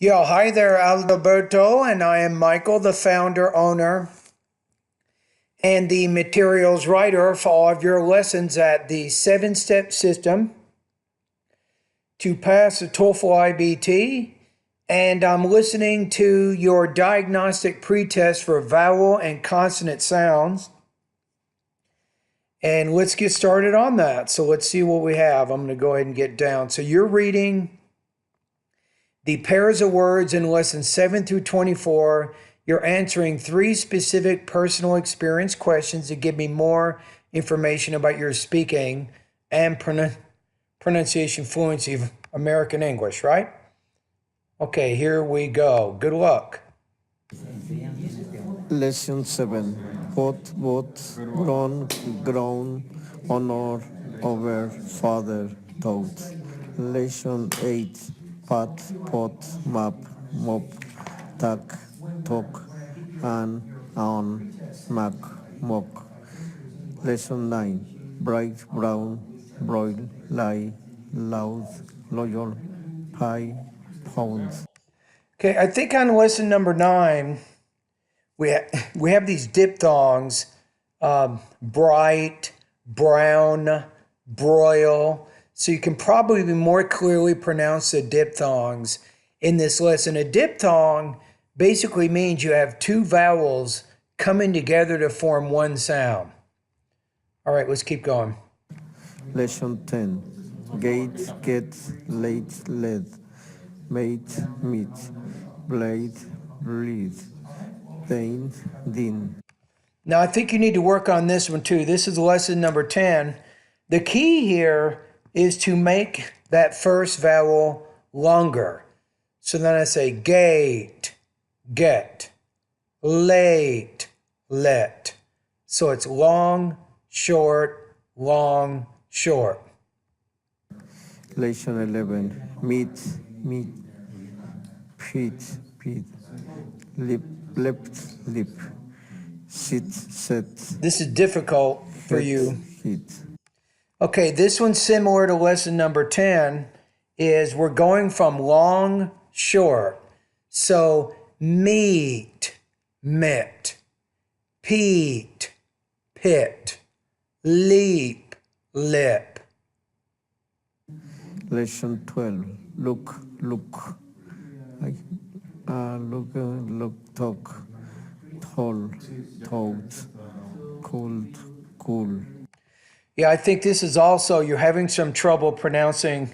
Yeah, hi there, Alberto, and I am Michael, the founder, owner, and the materials writer for all of your lessons at the 7-step system to pass the TOEFL IBT. And I'm listening to your diagnostic pretest for vowel and consonant sounds. And let's get started on that. So let's see what we have. I'm going to go ahead and get down. So you're reading the pairs of words in lessons 7 through 24. You're answering 3 specific personal experience questions to give me more information about your speaking and pronunciation fluency of American English, right? Okay, here we go. Good luck. Lesson 7. What, grown, honor, over, father, taught. Lesson 8. Pat, pot, map, mop, tack, talk, and on, mac, mock. Lesson 9. Bright, brown, broil, lie, loud, loyal, pie, pound. Okay, I think on lesson number 9, we have these diphthongs, bright, brown, broil. So you can probably more clearly pronounce the diphthongs in this lesson. A diphthong basically means you have 2 vowels coming together to form one sound. All right, let's keep going. Lesson 10. Gate, get, late, lead, mate, meet, blade, bleed, dane, din. Now, I think you need to work on this one too. This is lesson number 10. The key here is to make that first vowel longer. So then I say gate, get, late, let. So it's long, short, long, short. Lesson 11. Meet, meet, feet, feet, lip, left, lip, sit, set. This is difficult for you. Hit. Okay, this one's similar to lesson number 10, is we're going from long, short. So meet, met, peat, pit, leap, lip. Lesson 12. Look, look. Look, talk, tall, told, cold, cool. Yeah, I think this is also, you're having some trouble pronouncing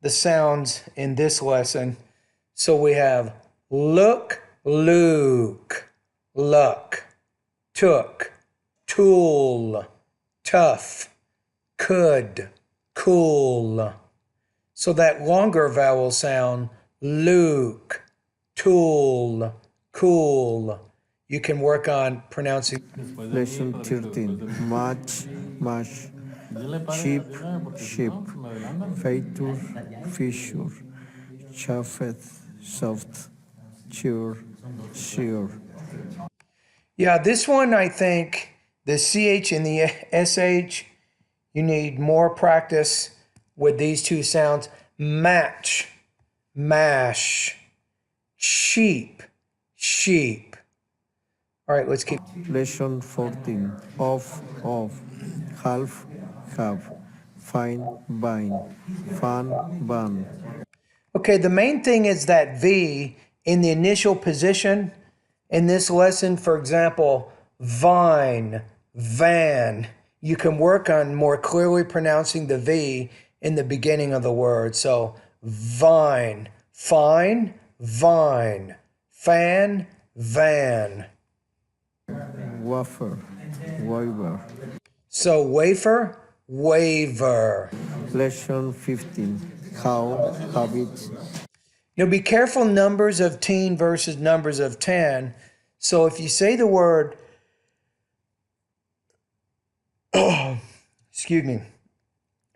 the sounds in this lesson. So we have look, luke, luck, took, tool, tough, could, cool. So that longer vowel sound, luke, tool, cool. You can work on pronouncing. Lesson 13. Match, mash, sheep, sheep, feature, fissure, chaffeth, soft, sure, sure. Yeah, this one, I think the CH and the SH, you need more practice with these 2 sounds. Match, mash, sheep, sheep. All right, let's keep. Lesson 14. Off, half, half, fine, vine, fan, ban. Okay, the main thing is that V in the initial position in this lesson. For example, vine, van. You can work on more clearly pronouncing the V in the beginning of the word. So vine, fine, vine, fan, van. Wafer, waver. So wafer, waver. Lesson 15. How, habit. Now be careful numbers of teen versus numbers of 10. So if you say the word, excuse me,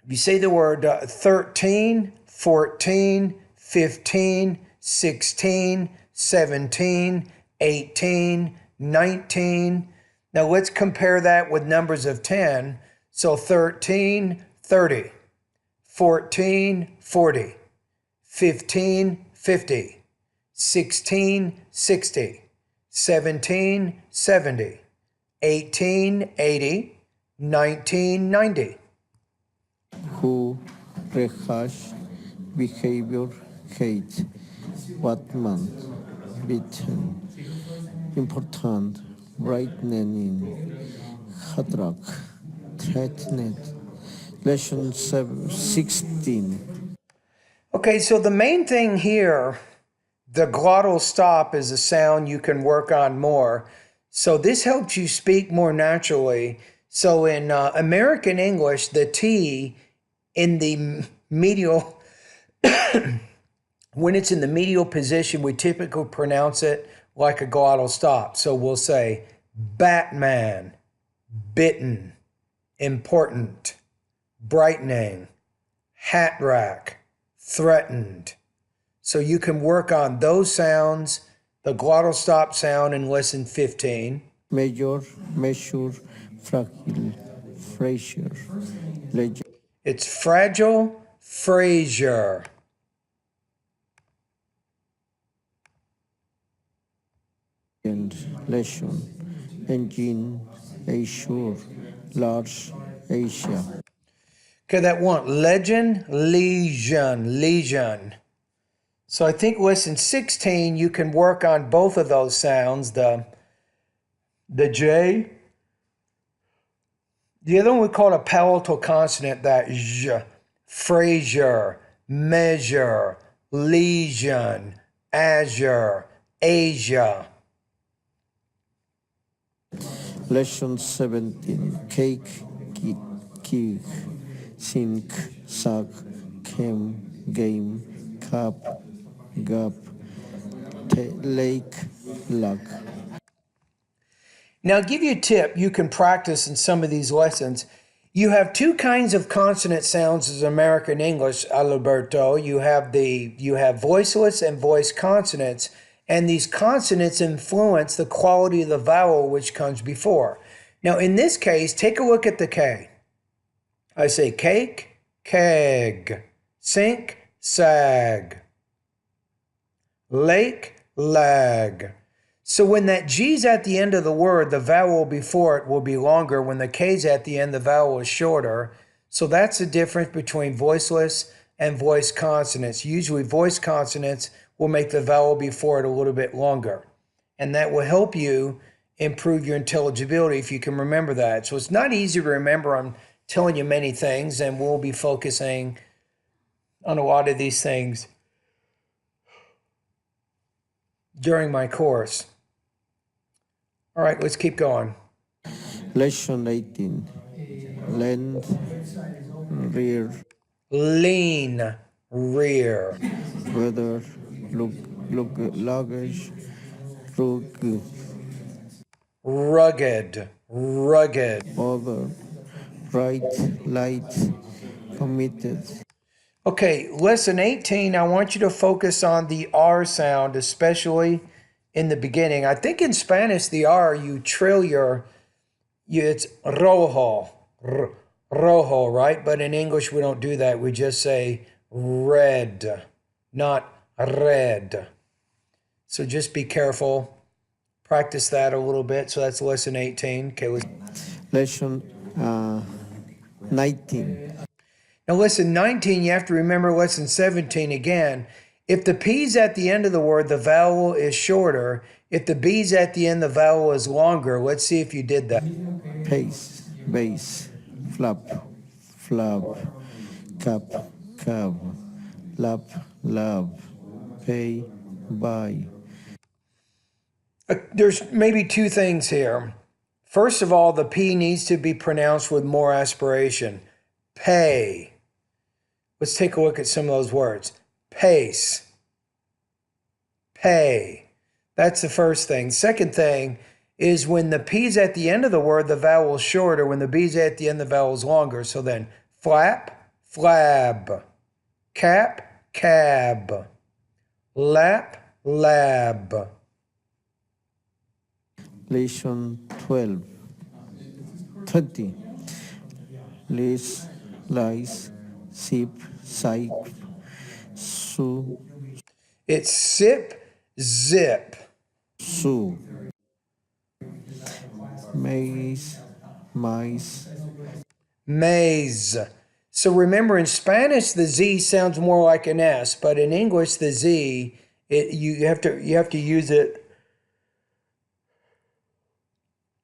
if you say the word 13, 14, 15, 16, 17, 18, 19. Now let's compare that with numbers of 10. So 13, 30, 14, 40, 15, 50, 16, 60, 17, 70, 18, 80, 19, 90. Who, rehash, behavior, hate, what month, bitten, important, brightening, hadrak, threatened. Lesson 16. Okay, so the main thing here, the glottal stop is a sound you can work on more. So this helps you speak more naturally. So in American English, the T in the medial, when it's in the medial position, we typically pronounce it like a glottal stop. So we'll say Batman, bitten, important, brightening, hat rack, threatened. So you can work on those sounds, the glottal stop sound in lesson 15. Major, measure, fragile, frasier, legend, It's fragile, Fraser. lesson, engine, assure, large, Asia. Okay, that one, legend, lesion. So I think lesson 16, you can work on both of those sounds, the J. The other one we call a palatal consonant, that J. Fraser, measure, lesion, azure, Asia. Lesson 17, cake, key, sink, sack, game, cup, gap, lake, lake. Now, I'll give you a tip you can practice in some of these lessons. You have two kinds of consonant sounds as American English, Alberto. You have voiceless and voice consonants, and these consonants influence the quality of the vowel which comes before. Now, in this case, take a look at the K. I say cake, keg, sink, sag, lake, lag. So when that G's at the end of the word, the vowel before it will be longer. When the K's at the end, the vowel is shorter. So that's the difference between voiceless and voice consonants. Usually voice consonants will make the vowel before it a little bit longer. And that will help you improve your intelligibility if you can remember that. So it's not easy to remember. I'm telling you many things, and we'll be focusing on a lot of these things during my course. All right, let's keep going. Lesson 18, length, rear, Lean, rear. weather, luggage, rug, Rugged, rugged. over, right, light, committed. Okay, lesson 18, I want you to focus on the R sound, especially in the beginning. I think in Spanish, the R, you trill it's rojo, rojo, right? But in English, we don't do that. We just say red, not red. So just be careful. Practice that a little bit. So that's lesson 18. Okay, Lesson 19. now lesson 19, you have to remember lesson 17 again. If the P's at the end of the word, the vowel is shorter. If the B's at the end, the vowel is longer. Let's see if you did that. Pace, base, flap, flap, cap, cab, lap, lab, pay, buy. There's maybe two things here. First of all, the P needs to be pronounced with more aspiration. Pay. Let's take a look at some of those words. Pace. Pay. That's the first thing. Second thing is when the P's at the end of the word, the vowel is shorter. When the B's at the end, the vowel is longer. So then flap, flab. Cap, cab. Lap, lab. Lesson 12. 20. Lies, lies, sip, sipe, su. It's sip, zip, Zoo. Maze. Mice. maze. So remember, in Spanish, the Z sounds more like an S, but in English, the Z, you have to use it.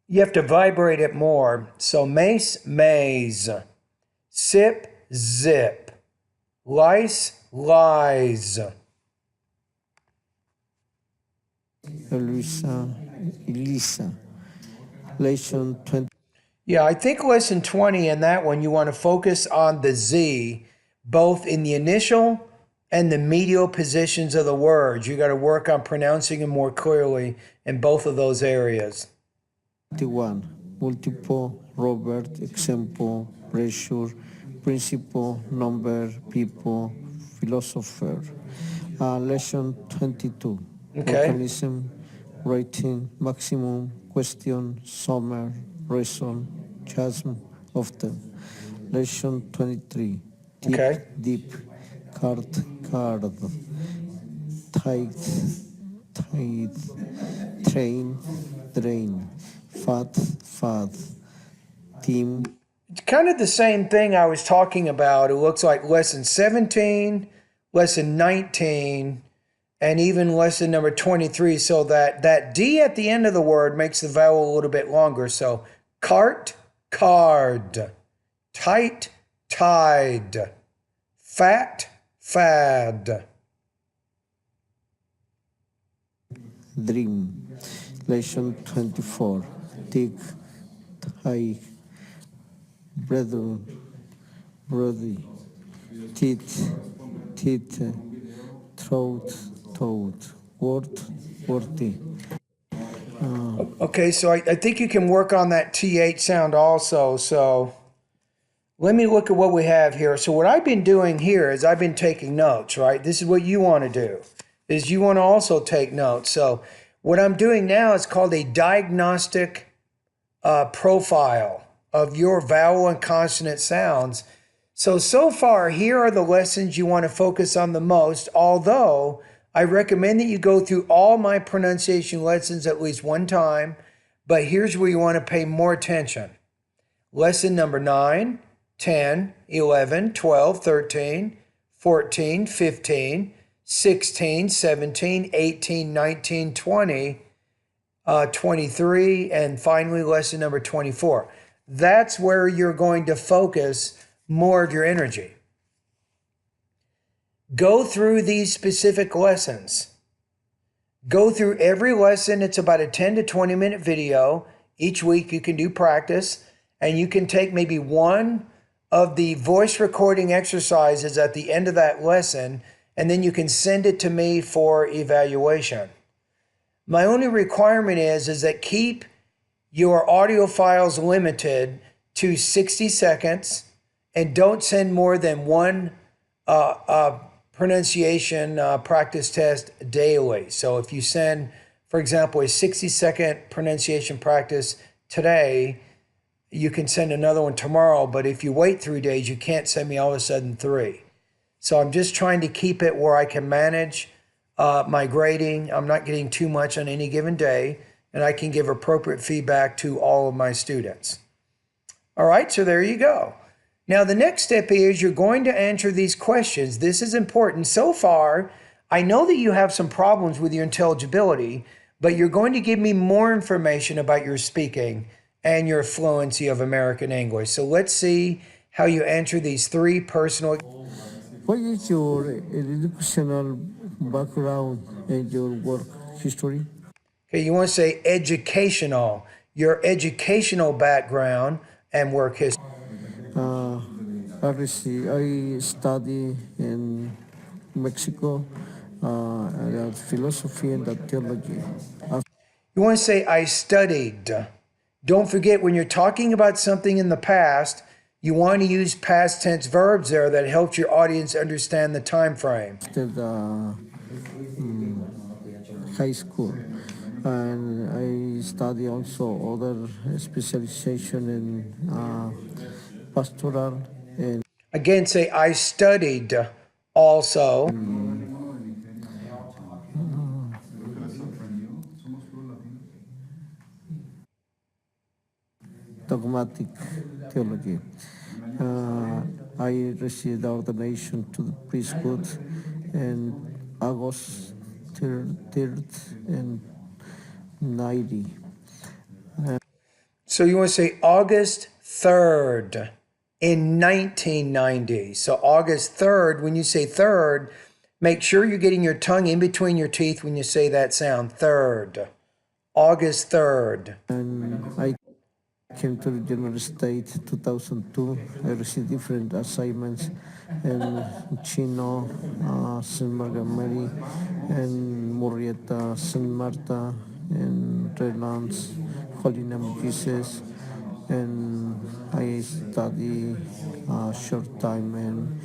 You have to vibrate it more. So mace, maze, sip, zip, lice, lies. Elisa. Lesson 20. Yeah, I think lesson 20 in that one, you want to focus on the Z, both in the initial and the medial positions of the words. You got to work on pronouncing them more clearly in both of those areas. 21. Multiple, Robert, example, pressure, principle, number, people, philosopher. Lesson 22. Okay. Mechanism, writing, maximum, question, summer, reason, chasm, often. Lesson 23. Deep, Okay. deep, card, tight, train, drain, fat, team. It's kind of the same thing I was talking about. It looks like lesson 17, lesson 19, and even lesson number 23. So that D at the end of the word makes the vowel a little bit longer. So cart, card, tight, tide, fat, fad. Dream. Lesson 24. Tick, tie, brother, brody, teeth, throat, worthy. Okay, so I think you can work on that TH sound also. So let me look at what we have here. So what I've been doing here is I've been taking notes, right? This is what you want to do, is you want to also take notes. So what I'm doing now is called a diagnostic profile of your vowel and consonant sounds. So far, here are the lessons you want to focus on the most, although I recommend that you go through all my pronunciation lessons at least one time, but here's where you want to pay more attention. Lesson number 9, 10, 11, 12, 13, 14, 15, 16, 17, 18, 19, 20, 23, and finally lesson number 24. That's where you're going to focus more of your energy. Go through these specific lessons. Go through every lesson. It's about a 10 to 20 minute video. Each week you can do practice, and you can take maybe one of the voice recording exercises at the end of that lesson, and then you can send it to me for evaluation. My only requirement is that keep your audio files limited to 60 seconds and don't send more than one pronunciation practice test daily. So if you send, for example, a 60-second pronunciation practice today, you can send another one tomorrow, but if you wait 3 days, you can't send me all of a sudden 3. So I'm just trying to keep it where I can manage my grading. I'm not getting too much on any given day, and I can give appropriate feedback to all of my students. All right, so there you go. Now, the next step is you're going to answer these questions. This is important. So far, I know that you have some problems with your intelligibility, but you're going to give me more information about your speaking and your fluency of American English. So let's see how you answer these 3 personal. What is your educational background and your work history? Okay, you want to say educational, your educational background and work history. I study in Mexico philosophy and theology. You want to say I studied. Don't forget, when you're talking about something in the past, you want to use past tense verbs there that helps your audience understand the time frame. After the high school, and I study also other specialization in pastoral and Again, say I studied also. dogmatic theology. I received ordination to the priesthood in August 3rd and 90. So you want to say August 3rd in 1990. So August 3rd, when you say third, make sure you're getting your tongue in between your teeth when you say that sound, third. August 3rd. And I came to the General State 2002. I received different assignments in Chino, St. Margaret and Murrieta, St. Marta, and Redlands, Holy Name of Jesus. And I study a short time in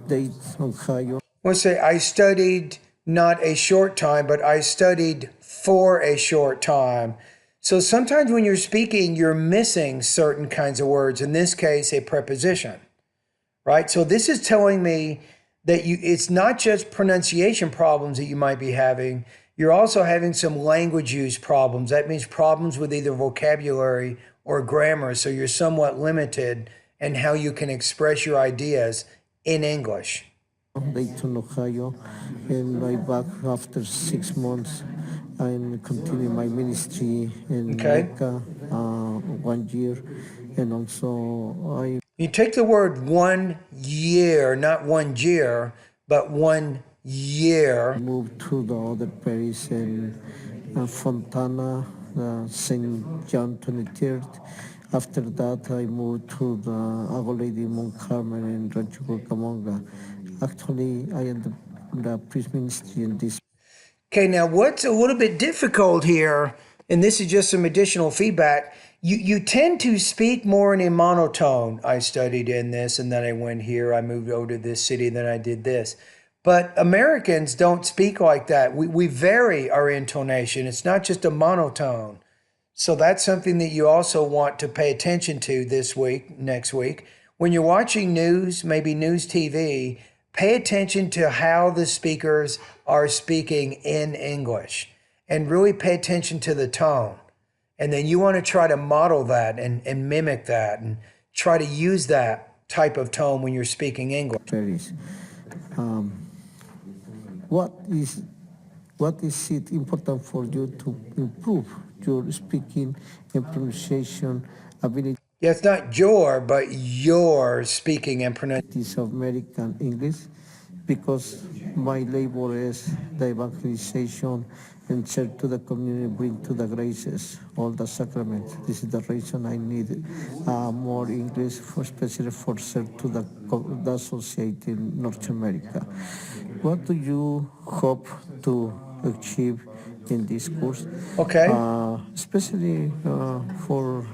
Dayton, Ohio. I want to say I studied not a short time, but I studied for a short time. So sometimes when you're speaking, you're missing certain kinds of words, in this case, a preposition, right? So this is telling me that it's not just pronunciation problems that you might be having, you're also having some language use problems. That means problems with either vocabulary or grammar, so you're somewhat limited in how you can express your ideas in English. Dayton, Ohio, and I back after 6 months and continue my ministry in Mecca 1 year, and also I You take the word 1 year, not 1 year, but 1 year. moved to the other parish in Fontana, St. John 23rd. After that, I moved to the Our Lady Mount Carmel in Rancho Cucamonga. Actually, I am the priest ministry in this. Okay, now what's a little bit difficult here, and this is just some additional feedback, you tend to speak more in a monotone. I studied in this, and then I went here, I moved over to this city, then I did this. But Americans don't speak like that. We vary our intonation. It's not just a monotone. So that's something that you also want to pay attention to this week, next week. When you're watching news, maybe news TV, pay attention to how the speakers are speaking in English and really pay attention to the tone. And then you want to try to model that and mimic that and try to use that type of tone when you're speaking English. What is it important for you to improve your speaking and pronunciation ability? Yeah, it's not your, but your speaking and pronunciation Of American English, because my labor is the evangelization and share to the community, bring to the graces all the sacraments. This is the reason I need more English, especially for share to the associate in North America. What do you hope to achieve in this course? Okay. Especially for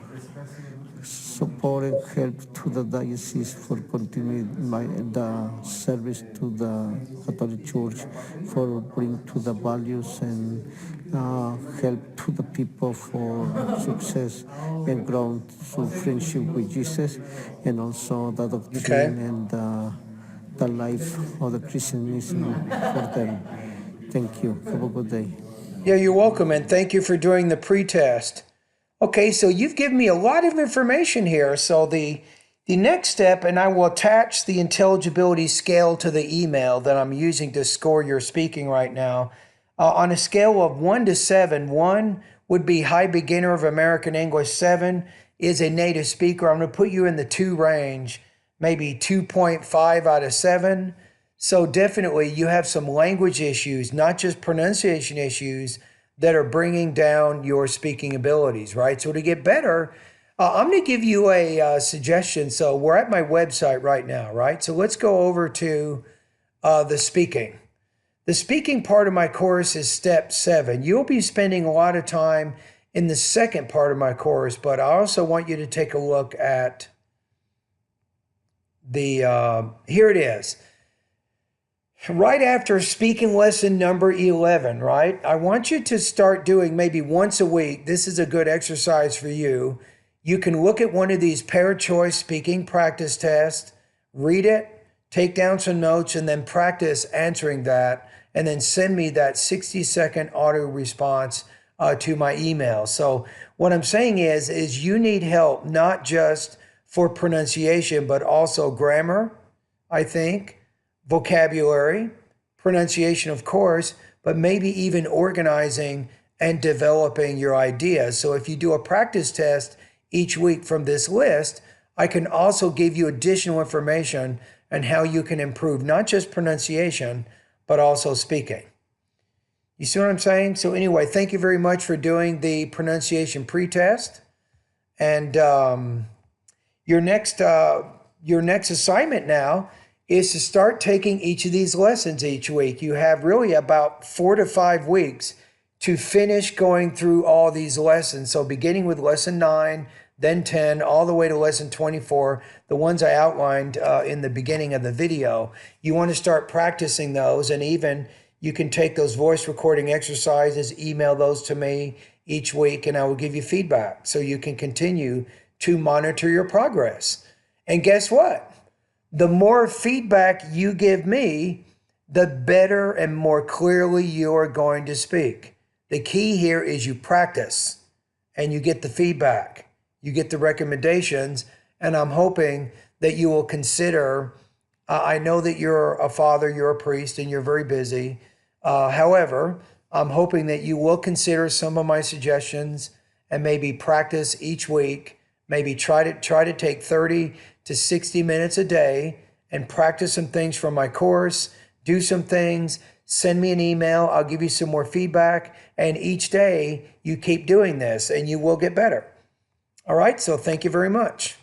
support and help to the diocese for continuing the service to the Catholic Church, for bring to the values and help to the people for success and ground through friendship with Jesus, and also the doctrine and the life of the Christianism for them. Thank you. Have a good day. Yeah, you're welcome, and thank you for doing the pretest. Okay, so you've given me a lot of information here. So the next step, and I will attach the intelligibility scale to the email that I'm using to score your speaking right now. On a scale of 1 to 7, 1 would be high beginner of American English, 7 is a native speaker. I'm going to put you in the 2 range, maybe 2.5 out of 7. So definitely you have some language issues, not just pronunciation issues, that are bringing down your speaking abilities, right? So to get better, I'm going to give you a suggestion. So we're at my website right now, right? So let's go over to the speaking. The speaking part of my course is step 7. You'll be spending a lot of time in the second part of my course, but I also want you to take a look at the, here it is. Right after speaking lesson number 11, right? I want you to start doing maybe once a week. This is a good exercise for you. You can look at one of these para-choice speaking practice tests, read it, take down some notes, and then practice answering that, and then send me that 60-second audio response to my email. So what I'm saying is you need help not just for pronunciation, but also grammar, I think, vocabulary, pronunciation, of course, but maybe even organizing and developing your ideas. So if you do a practice test each week from this list, I can also give you additional information on how you can improve not just pronunciation, but also speaking. You see what I'm saying? So anyway, thank you very much for doing the pronunciation pretest. And your next assignment now is to start taking each of these lessons each week. You have really about 4 to 5 weeks to finish going through all these lessons. So beginning with lesson 9, then 10, all the way to lesson 24, the ones I outlined in the beginning of the video. You want to start practicing those, and even you can take those voice recording exercises, email those to me each week, and I will give you feedback so you can continue to monitor your progress. And guess what? The more feedback you give me, the better and more clearly you are going to speak. The key here is you practice and you get the feedback, you get the recommendations, and I'm hoping that you will consider, I know that you're a father, you're a priest, and you're very busy. However, I'm hoping that you will consider some of my suggestions and maybe practice each week. Maybe try to take 30 to 60 minutes a day and practice some things from my course, do some things, send me an email, I'll give you some more feedback, and each day you keep doing this and you will get better. All right, so thank you very much.